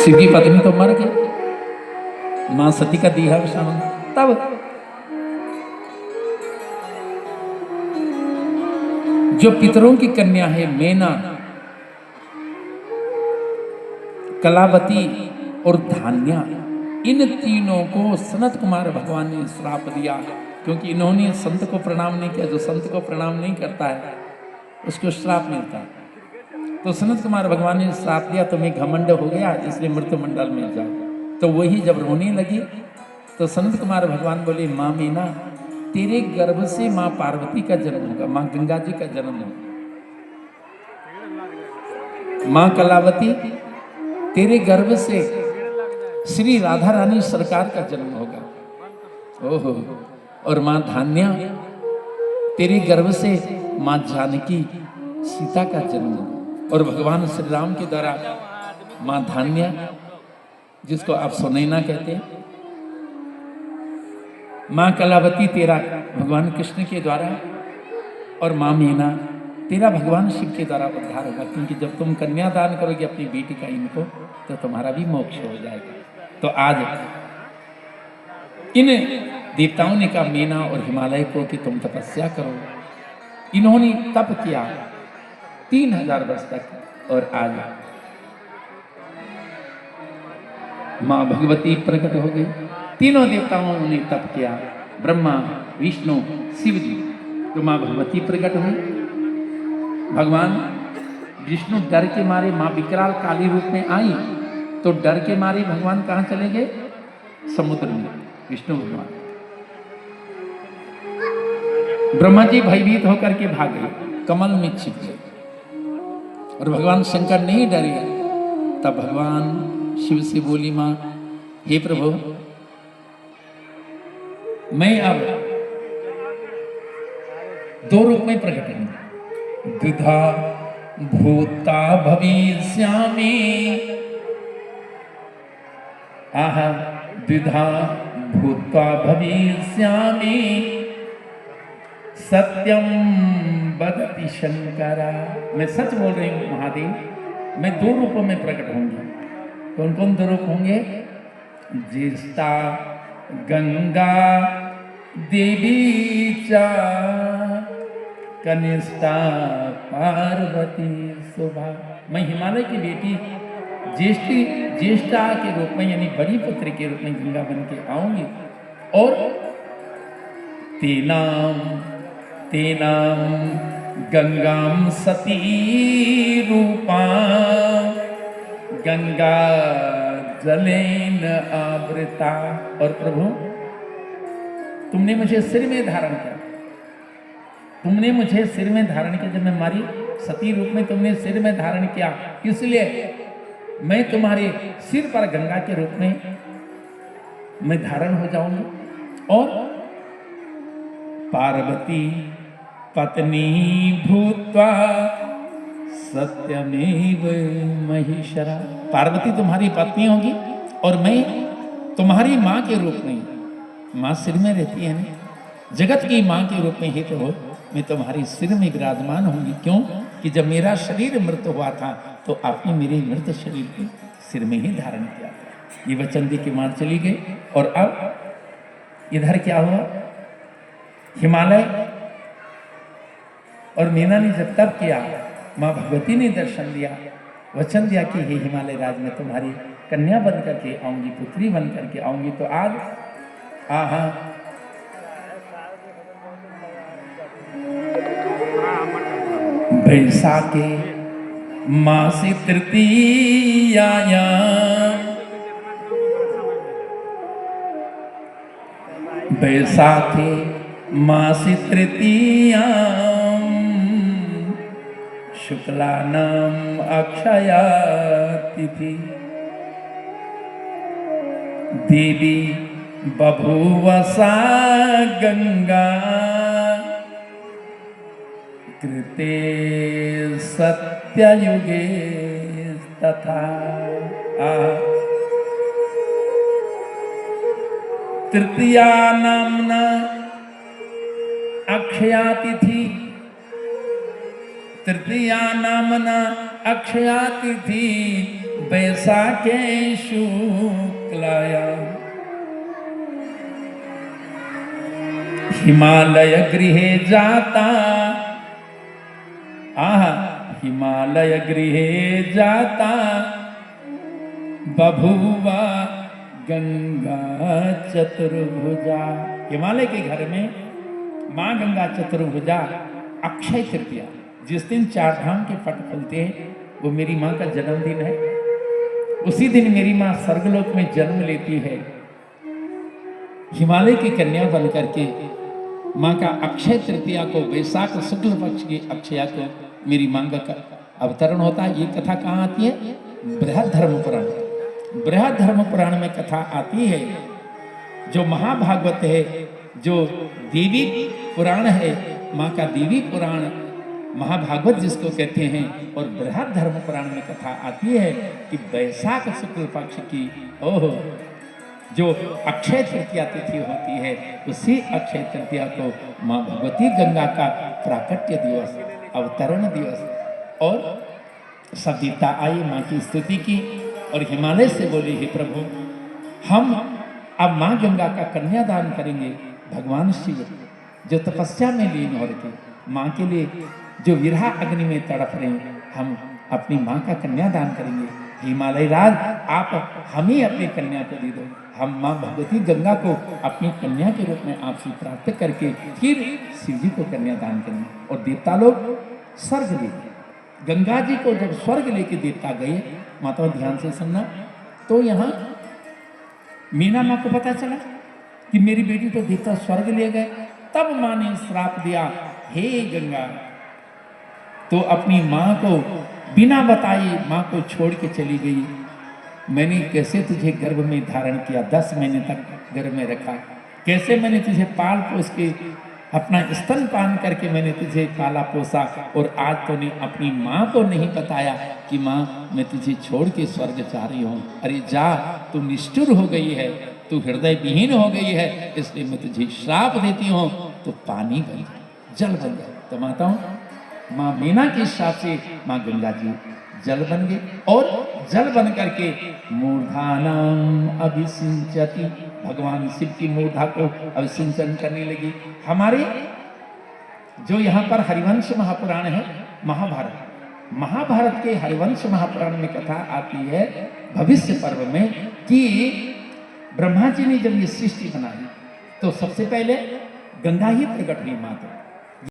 शिव की पत्नी तो मर गई, मां सती का देहावसान। तब जो पितरों की कन्या है मेना, कलावती और धान्या, इन तीनों को सनत कुमार भगवान ने श्राप दिया, क्योंकि इन्होंने संत को प्रणाम नहीं किया। जो संत को प्रणाम नहीं करता है उसको श्राप मिलता है। तो सनत कुमार भगवान ने श्राप दिया, तुम्हें घमंड हो गया इसलिए मृत्यु मंडल में जाओ। तो वही जब रोने लगी तो सनत कुमार भगवान बोले, माँ मीना, तेरे गर्भ से माँ पार्वती का जन्म होगा, माँ गंगा जी का जन्म होगा। माँ कलावती, तेरे गर्भ से श्री राधा रानी सरकार का जन्म होगा। ओहो। और माँ धान्या, तेरे गर्भ से माँ जानकी सीता का जन्म होगा। और भगवान श्री राम के द्वारा माँ धान्या, जिसको आप सुनैना कहते हैं, माँ कलावती तेरा भगवान कृष्ण के द्वारा, और माँ मीना तेरा भगवान शिव के द्वारा उद्धार होगा। क्योंकि जब तुम कन्यादान करोगे अपनी बेटी का इनको, तो तुम्हारा भी मोक्ष हो जाएगा। तो आज इन देवताओं ने कहा मीना और हिमालय को कि तुम तपस्या करो। इन्होंने तप किया 3000 वर्ष तक। और आज माँ भगवती प्रकट हो गई। तीनों देवताओं ने तप किया, ब्रह्मा, विष्णु, शिव जी। तो माँ भगवती प्रकट हुई। भगवान विष्णु डर के मारे माँ विकराल काली रूप में आई, तो डर के मारे भगवान कहाँ चले गए? समुद्र में। विष्णु भगवान, ब्रह्मा जी भयभीत होकर के भाग गए, कमल में छिप गए। और भगवान शंकर नहीं डरे। तब भगवान शिव से बोली माँ, हे प्रभु, मैं अब 2 रूप में प्रकट हूं। द्विधा भूता भविष्यामि, आहा, द्विधा भूत्वा भविष्यामि, सत्यम वदति शंकरा। मैं सच बोल रही हूं महादेव, मैं 2 रूपों में प्रकट होंगे। कौन कौन 2 रूप होंगे? ज्येष्ठा गंगा देवी चा, कनिष्ठा पार्वती शोभा। मैं हिमालय की बेटी ज्येष्ठा के रूप में, यानी बड़ी पुत्री के रूप में गंगा बन के आऊंगी। और तेनाम गंगाम सती रूपा, गंगा जलेन आवृता। और प्रभु, तुमने मुझे सिर में धारण किया, तुमने मुझे सिर में धारण किया। जब मैं मारी सती रूप में तुमने सिर में धारण किया, इसलिए मैं तुम्हारे सिर पर गंगा के रूप में मैं धारण हो जाऊंगी। और पार्वती पत्नी भूत्वा सत्यमेव महिषरा। पार्वती तुम्हारी पत्नी होगी और मैं तुम्हारी माँ के रूप में, माँ सिर में रहती है ना, जगत की माँ के रूप में ही तो हो, मैं तुम्हारे सिर में विराजमान होंगी। क्यों? कि जब मेरा शरीर मृत हुआ था तो आपने मेरे मृत शरीर के सिर में ही धारण किया था। ये वचन दे के माँ चली गई। और अब इधर क्या हुआ? हिमालय और मीना ने जब तप किया, माँ भगवती ने दर्शन दिया, वचन दिया कि हे हिमालय राज, मैं तुम्हारी कन्या बन करके आऊंगी, पुत्री बन करके आऊंगी। तो आज आहा, बैसाखे मासी तृतीयाया, बैसाखे मासी तृतीया, शुक्लानाम अक्षया तिथि, देवी बभूवसा गंगा, कृते सत्ययुगे तथा। तृतीया नामना अक्षया तिथि, तृतीया नामना अक्षया तिथि, बैसाखे शुक्लाया हिमालय गृहे जाता, हिमालय गृहे जाता बभुवा गंगा चतुर्भुजा। हिमालय के घर में माँ गंगा चतुर्भुजा अक्षय तृतीया, जिस दिन चार धाम के पट खुलते हैं, वो मेरी माँ का जन्मदिन है। उसी दिन मेरी माँ स्वर्गलोक में जन्म लेती है। हिमालय की कन्या बन करके माँ का अक्षय तृतीया को, वैशाख शुक्ल पक्ष की अक्षया को मेरी माँ का अवतरण होता है। ये कथा कहाँ आती है? बृहद धर्म पुराण। बृहद धर्म पुराण में कथा आती है। जो महाभागवत है, जो देवी पुराण है, माँ का देवी पुराण महाभागवत जिसको कहते हैं, और बृहद धर्म पुराण में कथा आती है कि वैशाख शुक्ल पक्ष की जो अक्षय तृतीया तिथि होती है, उसी अक्षय तृतीया को माँ भगवती गंगा का प्राकट्य दिवस, अवतरण दिवस। और सब देवता आए, माँ की स्तुति की और हिमालय से बोले, हे प्रभु, हम अब माँ गंगा का कन्यादान करेंगे। भगवान शिव जो तपस्या में लीन हो रहे थे, माँ के लिए जो विरहा अग्नि में तड़प रहे हैं, हम अपनी माँ का कन्यादान करेंगे। हिमालय राज, आप हम ही अपनी कन्या को दे दो। हम माँ भगवती गंगा को अपनी कन्या के रूप में आपसे प्राप्त करके फिर शिव जी को कन्यादान करेंगे। और देवता लोग स्वर्ग ले गए। गंगा जी को जब स्वर्ग लेके देवता गए, माता ध्यान से सुनना, तो यहाँ मीना माँ को पता चला कि मेरी बेटी तो देवता स्वर्ग ले गए। तब माँ ने श्राप दिया, हे गंगा, तो अपनी माँ को बिना बताए माँ को छोड़ के चली गई। मैंने कैसे तुझे गर्भ में धारण किया, 10 महीने तक गर्भ में रखा, कैसे मैंने तुझे पाल पोस के अपना स्तन पान करके मैंने तुझे पाला पोसा, और आज तूने अपनी माँ को नहीं बताया कि माँ मैं तुझे छोड़ के स्वर्ग जा रही हूँ। अरे जा, तू निष्ठुर हो गई है, तू हृदय विहीन हो गई है, इसलिए मैं तुझे श्राप देती हूँ, तो पानी बन जाए, जल बन जाए। तो माताओं, माँ मीना के श्राप से माँ गंगा जी जल बन गई, और जल बन करके मूर्धानाम अभिसिंचती, भगवान शिव की मूर्धा को अभिसिंचन करने लगी। हमारे जो यहाँ पर हरिवंश महापुराण है, महाभारत के हरिवंश महापुराण में कथा आती है भविष्य पर्व में कि ब्रह्मा जी ने जब ये सृष्टि बनाई, तो सबसे पहले गंगा ही प्रकट हुई माता।